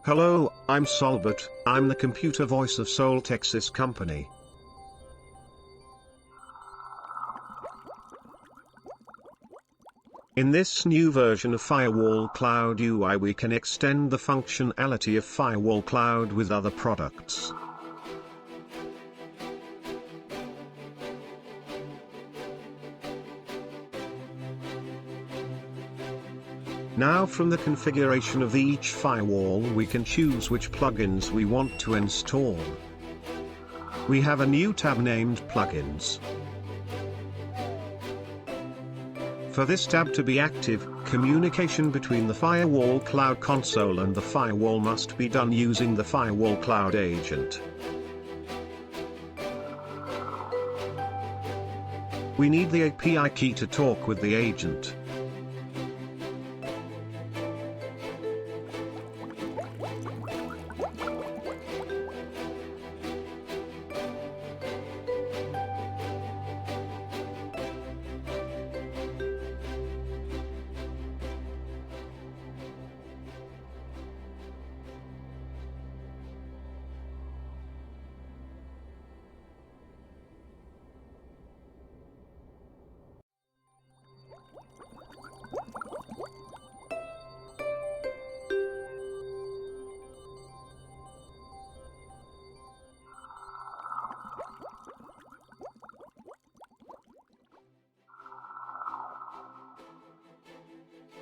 Hello, I'm Solbert, I'm the computer voice of Seoul, Texas company. In this new version of FWCloud-UI we can extend the functionality of FWCloud with other products. Now from the configuration of each firewall we can choose which plugins we want to install. We have a new tab named Plugins. For this tab to be active, communication between the Firewall Cloud Console and the firewall must be done using the Firewall Cloud agent. We need the API key to talk with the agent.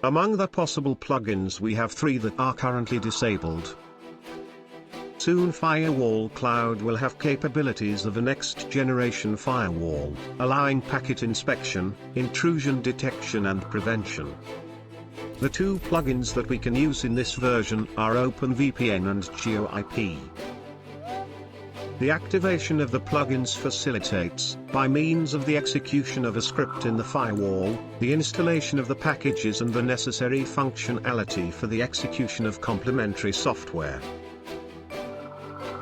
Among the possible plugins we have 3 that are currently disabled. Soon FWCloud will have capabilities of a next-generation firewall, allowing packet inspection, intrusion detection and prevention. The 2 plugins that we can use in this version are OpenVPN and GeoIP. The activation of the plugins facilitates, by means of the execution of a script in the firewall, the installation of the packages and the necessary functionality for the execution of complementary software.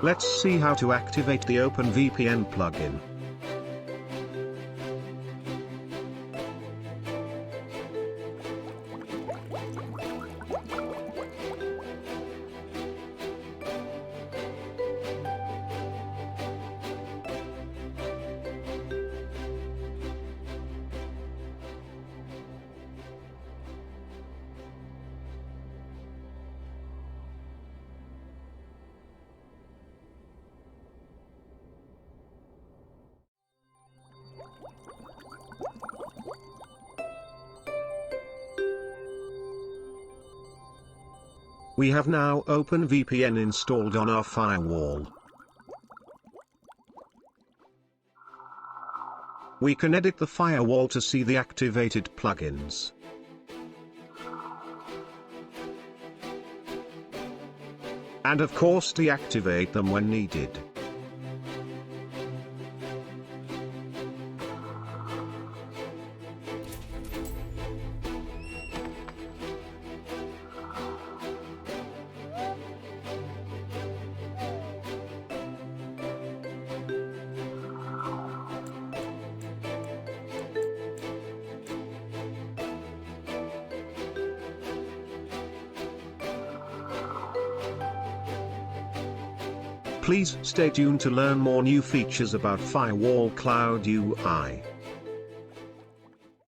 Let's see how to activate the OpenVPN plugin. We have now OpenVPN installed on our firewall. We can edit the firewall to see the activated plugins. And of course deactivate them when needed. Please stay tuned to learn more new features about FWCloud-UI.